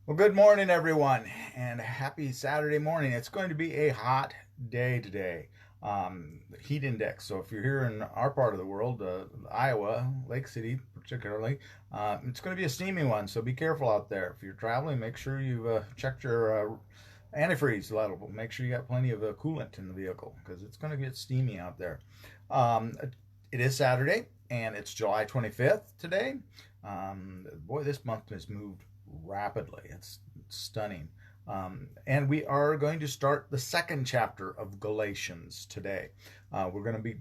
Well, good morning, everyone, and happy Saturday morning. It's going to be a hot day today. Heat index. So, if you're here in our part of the world, Iowa, Lake City particularly, it's going to be a steamy one. So, be careful out there. If you're traveling, make sure you've checked your antifreeze level. Make sure you got plenty of coolant in the vehicle because it's going to get steamy out there. Um, it is Saturday, and it's July 25th today. Boy, this month has moved rapidly. It's stunning. And we are going to start the second chapter of Galatians today. We're going to be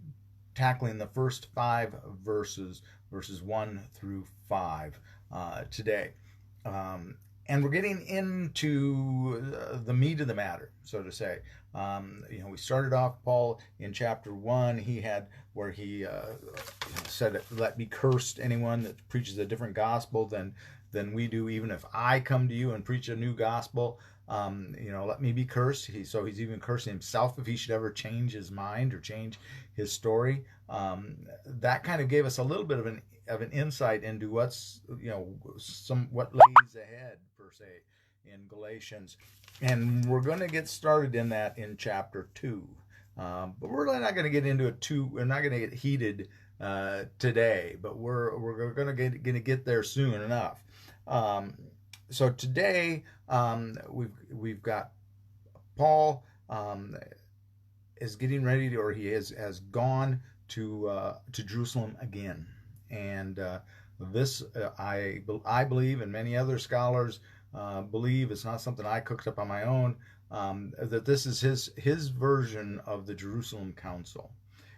tackling the first five verses 1 through 5 today. And we're getting into the meat of the matter, so to say. We started off Paul in chapter 1. He had where he said, "Let me curse anyone that preaches a different gospel than we do. Even if I come to you and preach a new gospel, let me be cursed." So he's even cursing himself if he should ever change his mind or change his story. That kind of gave us a little bit of an insight into what's what lays ahead per se in Galatians, and we're going to get started in that in chapter 2. But we're not going to get into it too. We're not going to get heated today, but we're going to get there soon enough. So today we've got Paul is getting ready to, or he has gone to Jerusalem again, and this I believe, and many other scholars believe, it's not something I cooked up on my own. That this is his version of the Jerusalem Council,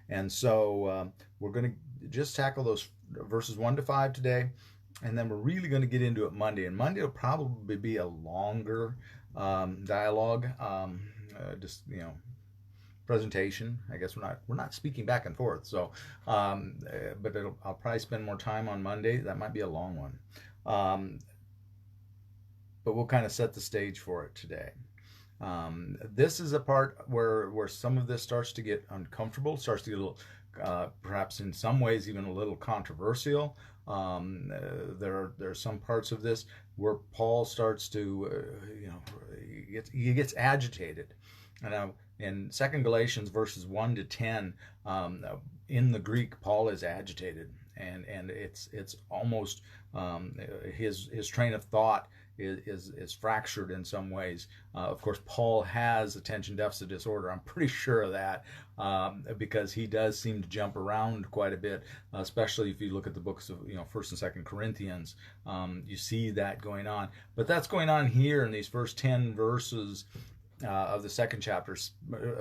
and so we're going to just tackle those verses 1 to 5 today, and then we're really going to get into it Monday. And Monday will probably be a longer dialogue, presentation. I guess we're not speaking back and forth. So, but I'll probably spend more time on Monday. That might be a long one, but we'll kind of set the stage for it today. This is a part where some of this starts to get uncomfortable, starts to get a little, perhaps in some ways even a little controversial. There are some parts of this where Paul starts to, he gets agitated. And in Second Galatians verses 1 to 10, in the Greek, Paul is agitated, and it's almost his train of thought is fractured in some ways. Of course, Paul has attention deficit disorder. I'm pretty sure of that, because he does seem to jump around quite a bit, especially if you look at the books of First and Second Corinthians. You see that going on, but that's going on here in these first 10 verses of the second chapter,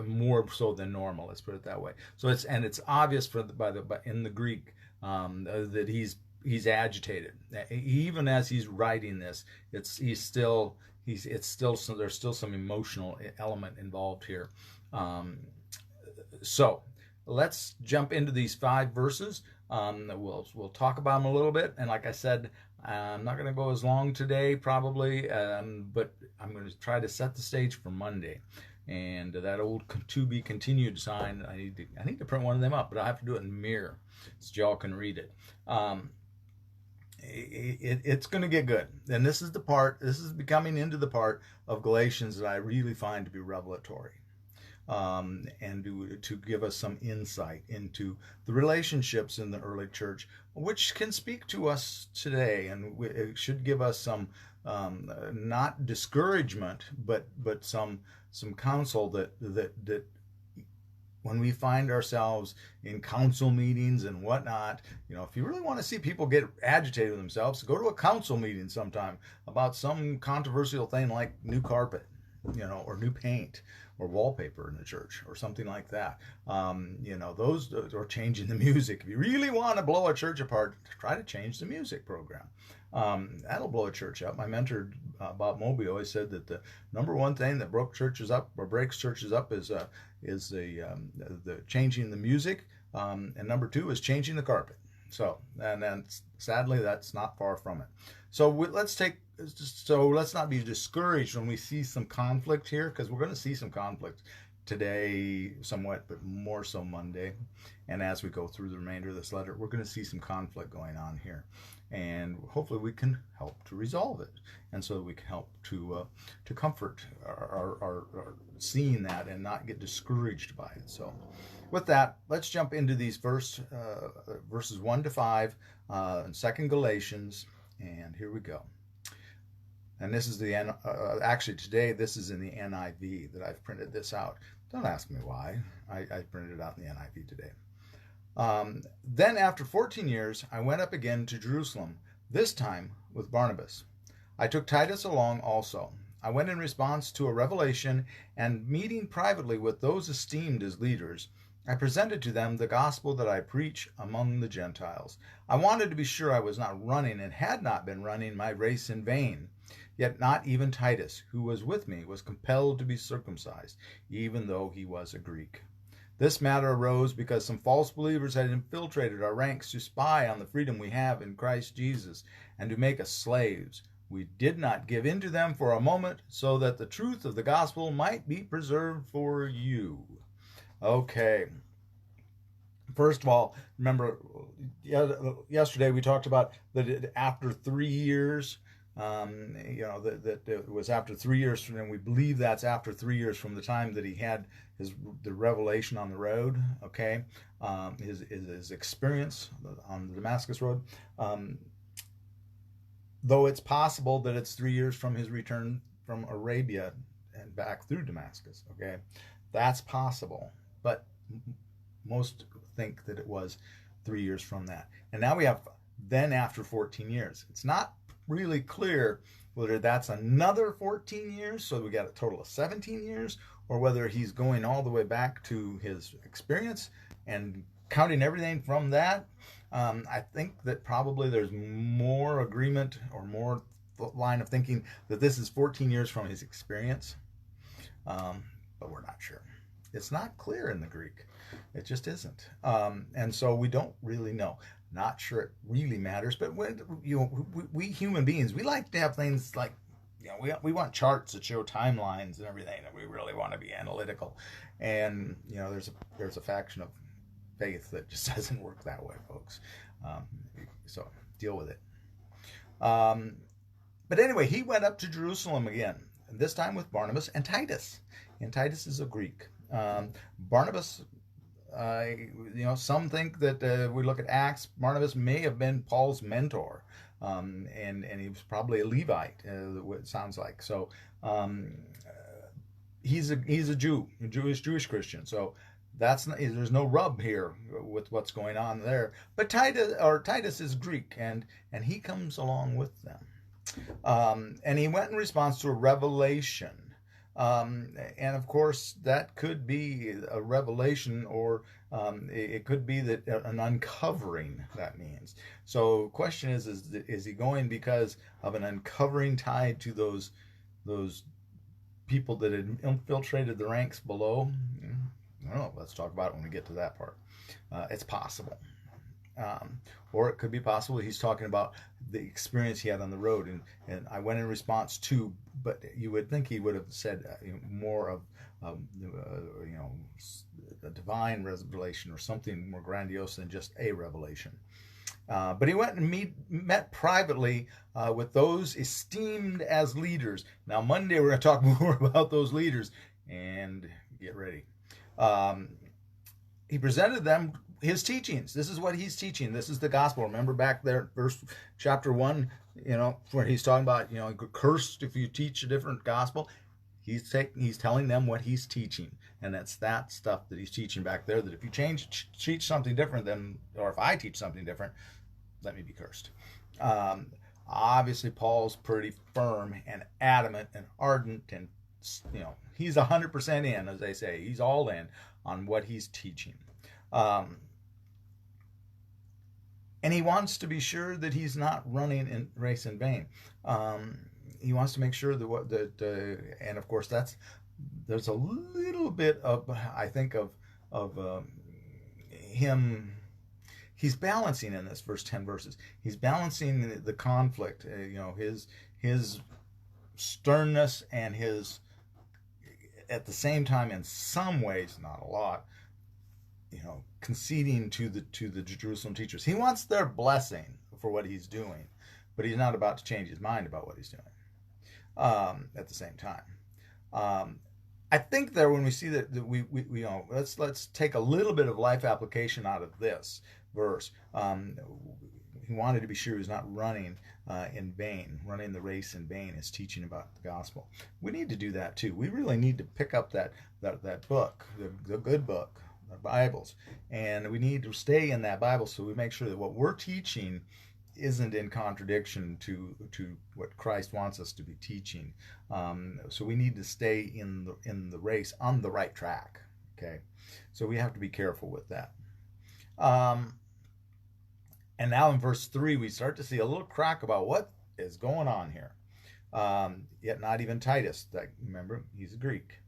more so than normal. Let's put it that way. So it's obvious in the Greek that he's agitated. Even as he's writing this, there's still some emotional element involved here. So let's jump into these 5 verses. We'll talk about them a little bit, and like I said, I'm not going to go as long today, probably, but I'm going to try to set the stage for Monday. And that old to be continued sign, I need to print one of them up, but I have to do it in mirror so y'all can read it. It's going to get good. And this is becoming into the part of Galatians that I really find to be revelatory. And to give us some insight into the relationships in the early church, which can speak to us today, and it should give us some not discouragement, but some counsel that when we find ourselves in council meetings and whatnot, if you really want to see people get agitated with themselves, go to a council meeting sometime about some controversial thing like new carpet, or new paint or wallpaper in the church or something like that. Those, or changing the music. If you really want to blow a church apart, try to change the music program. That'll blow a church up. My mentor, Bob Moby, always said that the number one thing that breaks churches up is the changing the music, and number 2 is changing the carpet. So, and then sadly, that's not far from it. So let's not be discouraged when we see some conflict here, because we're going to see some conflict today somewhat, but more so Monday. And as we go through the remainder of this letter, we're going to see some conflict going on here. and hopefully we can help to resolve it, and so we can help to comfort our seeing that and not get discouraged by it. So with that, let's jump into these verses 1 to 5 in 2 Galatians, and here we go. And this is actually today this is in the NIV that I've printed this out. Don't ask me why. I printed it out in the NIV today. Then after 14 years, I went up again to Jerusalem, this time with Barnabas. I took Titus along also. I went in response to a revelation, and meeting privately with those esteemed as leaders, I presented to them the gospel that I preach among the Gentiles. I wanted to be sure I was not running and had not been running my race in vain. Yet not even Titus, who was with me, was compelled to be circumcised, even though he was a Greek. This matter arose because some false believers had infiltrated our ranks to spy on the freedom we have in Christ Jesus and to make us slaves. We did not give in to them for a moment, so that the truth of the gospel might be preserved for you. Okay. First of all, remember, yesterday we talked about that after 3 years, that it was after 3 years, and we believe that's after 3 years from the time that he had the revelation on the road. Okay, his experience on the Damascus road. Though it's possible that it's 3 years from his return from Arabia and back through Damascus. Okay, that's possible, but most think that it was 3 years from that. And now we have then after 14 years. It's not really clear whether that's another 14 years, so we got a total of 17 years, or whether he's going all the way back to his experience and counting everything from that. I think that probably there's more agreement or more line of thinking that this is 14 years from his experience, but we're not sure. It's not clear in the Greek. It just isn't. And so we don't really know. Not sure it really matters, but we human beings, we like to have things like, we want charts that show timelines and everything, and we really want to be analytical. And there's a faction of faith that just doesn't work that way, folks. So deal with it. But anyway, he went up to Jerusalem again, and this time with Barnabas and Titus. And Titus is a Greek. Barnabas, some think that we look at Acts, Barnabas may have been Paul's mentor, and he was probably a Levite, it sounds like. So he's a Jew, a Jewish Christian. So there's no rub here with what's going on there. But Titus is Greek, and he comes along with them, and he went in response to a revelation. And of course, that could be a revelation, or it could be that an uncovering, that means. So the question is he going because of an uncovering tied to those people that had infiltrated the ranks below? I don't know. Let's talk about it when we get to that part. It's possible. Or it could be possible he's talking about the experience he had on the road, and I went in response to, but you would think he would have said more of a divine revelation or something more grandiose than just a revelation. But he went and met privately with those esteemed as leaders. Now Monday we're going to talk more about those leaders, and get ready. He presented them his teachings. This is what he's teaching. This is the gospel. Remember back there, chapter 1, where he's talking about, cursed if you teach a different gospel. He's telling them what he's teaching, and that's that stuff that he's teaching back there. That if you teach something different or if I teach something different, let me be cursed. Obviously, Paul's pretty firm and adamant and ardent, and he's 100% in, as they say. He's all in on what he's teaching. And he wants to be sure that he's not running in race in vain. He wants to make sure and of course there's a little bit of, I think, of him. He's balancing in this first 10 verses. He's balancing the conflict, his sternness and his, at the same time, in some ways, not a lot, conceding to the Jerusalem teachers. He wants their blessing, of for what he's doing, but he's not about to change his mind about what he's doing at the same time. I think there, when we see that we let's take a little bit of life application out of this verse. He wanted to be sure he was not running in vain, running the race in vain, is teaching about the gospel. We need to do that too. We really need to pick up that book, the good book, the Bibles, and we need to stay in that Bible so we make sure that what we're teaching isn't in contradiction to what Christ wants us to be teaching. So we need to stay in the race on the right track. Okay, so we have to be careful with that. And now in verse 3, we start to see a little crack about what is going on here. Yet not even Titus, remember, he's a Greek.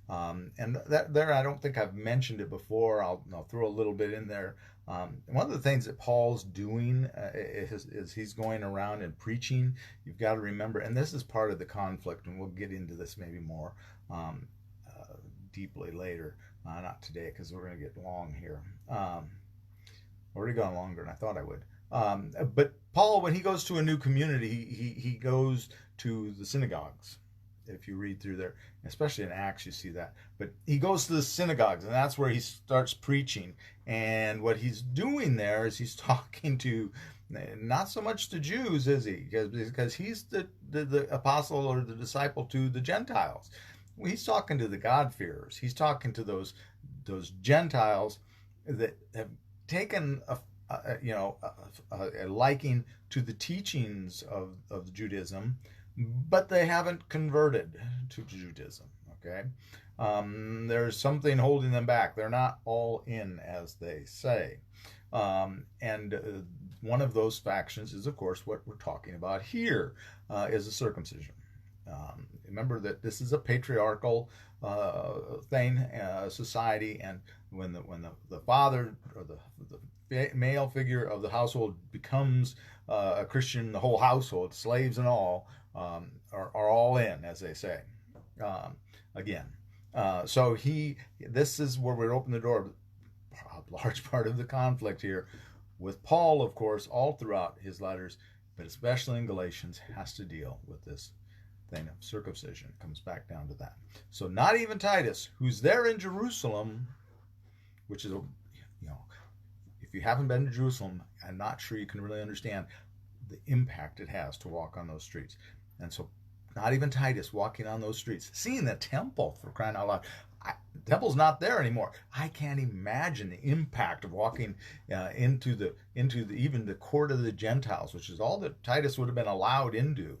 And there, I don't think I've mentioned it before. I'll throw a little bit in there. One of the things that Paul's doing is he's going around and preaching. You've got to remember, and this is part of the conflict, and we'll get into this maybe more deeply later. Not today, because we're going to get long here. Already gone longer than I thought I would. But Paul, when he goes to a new community, he goes to the synagogues. If you read through there, especially in Acts, you see that. But he goes to the synagogues, and that's where he starts preaching. And what he's doing there is he's talking to, not so much to Jews, is he? Because he's the apostle or the disciple to the Gentiles. Well, he's talking to the God-fearers. He's talking to those Gentiles that have taken a liking to the teachings of Judaism, but they haven't converted to Judaism. Okay, there's something holding them back. They're not all in, as they say. And one of those factions is, of course, what we're talking about here, is a circumcision. Remember that this is a patriarchal thing, society, and when the father or the male figure of the household becomes a Christian, the whole household, slaves and all, are all in, as they say. Again, so this is where we open the door. A large part of the conflict here with Paul, of course, all throughout his letters, but especially in Galatians, has to deal with this thing of circumcision. It comes back down to that. So not even Titus, who's there in Jerusalem, which is, if you haven't been to Jerusalem, I'm not sure you can really understand the impact it has to walk on those streets. And so not even Titus walking on those streets, seeing the temple, for crying out loud. The temple's not there anymore. I can't imagine the impact of walking into even the court of the Gentiles, which is all that Titus would have been allowed into.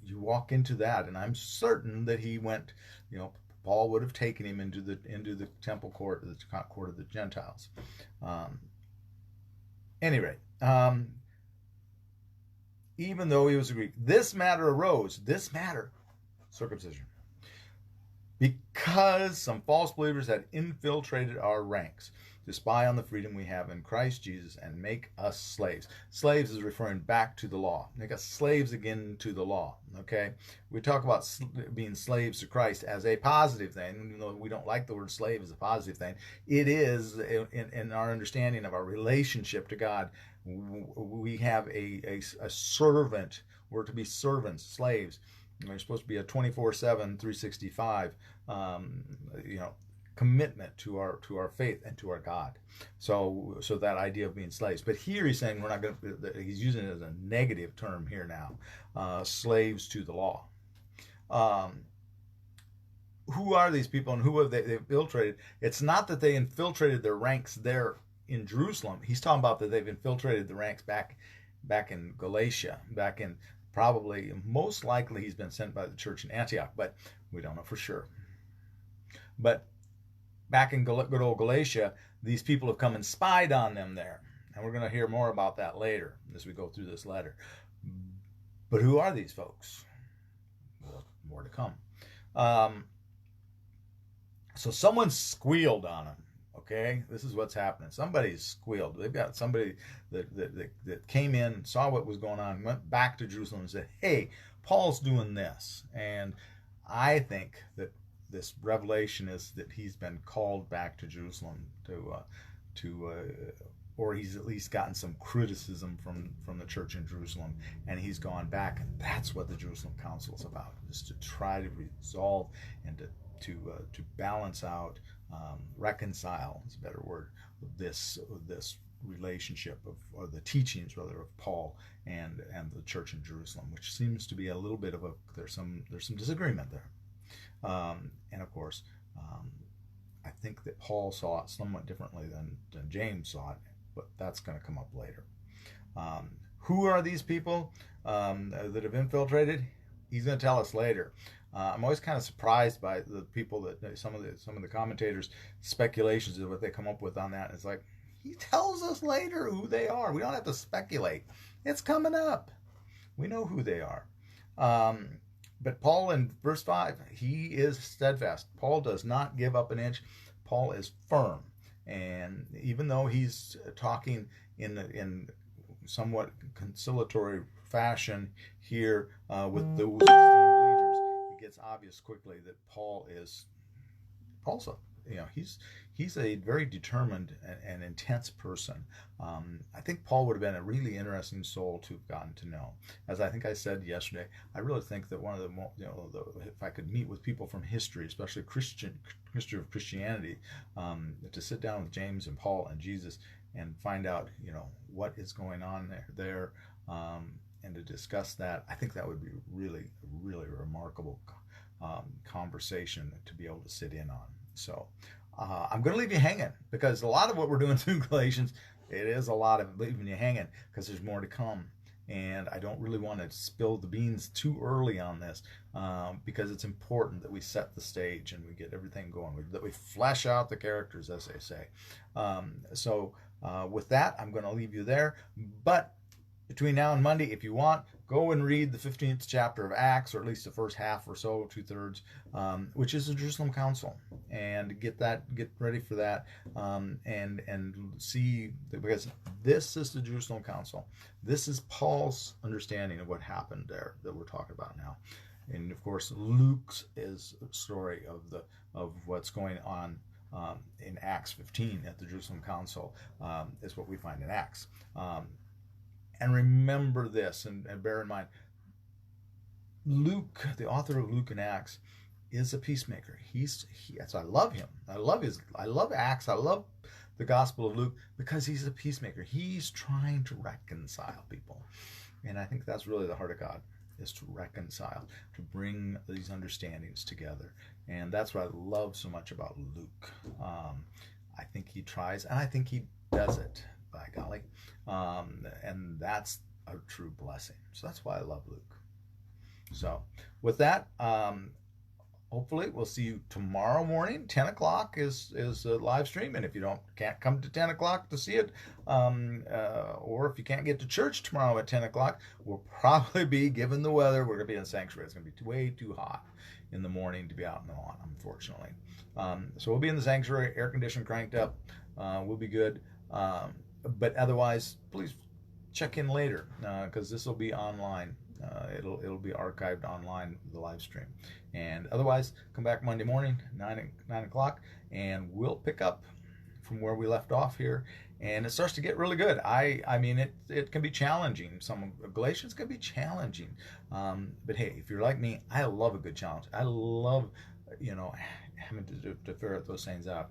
You walk into that, and I'm certain that he went. Paul would have taken him into the temple court, the court of the Gentiles. Anyway, even though he was a Greek, this matter arose. This matter, circumcision, because some false believers had infiltrated our ranks to spy on the freedom we have in Christ Jesus and make us slaves. Slaves is referring back to the law. Make us slaves again to the law. Okay? We talk about being slaves to Christ as a positive thing. Even though we don't like the word slave as a positive thing, it is in our understanding of our relationship to God. We have a servant. We're to be servants, slaves. We're supposed to be a 24/7, 365, commitment to our faith and to our God. So that idea of being slaves. But here he's saying we're not going to. He's using it as a negative term here now. Slaves to the law. Who are these people, and who have they infiltrated? It's not that they infiltrated their ranks there in Jerusalem. He's talking about that they've infiltrated the ranks back in Galatia, back in. Probably, most likely, he's been sent by the church in Antioch, but we don't know for sure. But back in good old Galatia, these people have come and spied on them there. And we're going to hear more about that later as we go through this letter. But who are these folks? Well, more to come. So someone squealed on them. Okay, this is what's happening. Somebody's squealed. They've got somebody that came in, saw what was going on, went back to Jerusalem and said, hey, Paul's doing this. And I think that this revelation is that he's been called back to Jerusalem to or he's at least gotten some criticism from the church in Jerusalem, and he's gone back, and that's what the Jerusalem Council is about, is to try to resolve and to balance out, reconcile is a better word, this relationship or the teachings rather of Paul and the church in Jerusalem, which seems to be a little bit of there's some disagreement there, and of course I think that Paul saw it somewhat differently than James saw it, but that's going to come up later. Who are these people that have infiltrated? He's going to tell us later. I'm always kind of surprised by the people that some of the commentators' speculations of what they come up with on that. It's like, he tells us later who they are. We don't have to speculate. It's coming up. We know who they are. But Paul in verse 5, he is steadfast. Paul does not give up an inch. Paul is firm. And even though he's talking in somewhat conciliatory fashion here with those esteemed leaders, it gets obvious quickly that Paul's he's a very determined and intense person. I think Paul would have been a really interesting soul to have gotten to know. As I think I said yesterday, I really think that one of the if I could meet with people from history, especially history of Christianity, to sit down with James and Paul and Jesus and find out what is going on there, and to discuss that, I think that would be really, really remarkable conversation to be able to sit in on. So I'm going to leave you hanging, because a lot of what we're doing through Galatians, it is a lot of leaving you hanging, because there's more to come. And I don't really want to spill the beans too early on this, because it's important that we set the stage and we get everything going, that we flesh out the characters, as they say. So with that, I'm going to leave you there. But between now and Monday, if you want, go and read the 15th chapter of Acts, or at least the first half or so, 2/3, which is the Jerusalem Council, and get ready for that, and see, because this is the Jerusalem Council. This is Paul's understanding of what happened there that we're talking about now, and of course Luke's is a story of what's going on in Acts 15 at the Jerusalem Council, is what we find in Acts. And remember this, and bear in mind, Luke, the author of Luke and Acts, is a peacemaker. So I love him. I love Acts. I love the Gospel of Luke, because he's a peacemaker. He's trying to reconcile people. And I think that's really the heart of God, is to reconcile, to bring these understandings together. And that's what I love so much about Luke. I think he tries, and I think he does it, by golly. And that's a true blessing. So that's why I love Luke. So with that, hopefully we'll see you tomorrow morning. 10 o'clock is a live stream. And if you can't come to 10 o'clock to see it, or if you can't get to church tomorrow at 10 o'clock, we'll probably be, given the weather, we're going to be in the sanctuary. It's going to be way too hot in the morning to be out in the lawn, unfortunately. So we'll be in the sanctuary, air conditioning cranked up. We'll be good. But otherwise, please check in later, because this will be online. It'll be archived online, the live stream. And otherwise, come back Monday morning, 9 o'clock, and we'll pick up from where we left off here. And it starts to get really good. I mean, it can be challenging. Some Galatians can be challenging. But hey, if you're like me, I love a good challenge. I love, having to ferret those things out.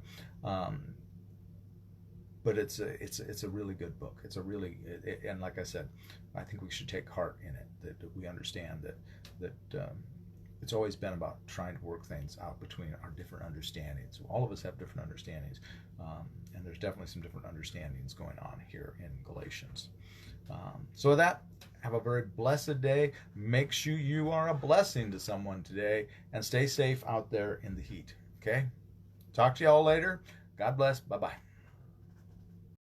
But it's a really good book. It's a really, and like I said, I think we should take heart in it, that we understand that it's always been about trying to work things out between our different understandings. All of us have different understandings, and there's definitely some different understandings going on here in Galatians. So with that, have a very blessed day. Make sure you are a blessing to someone today, and stay safe out there in the heat. Okay? Talk to you all later. God bless. Bye-bye.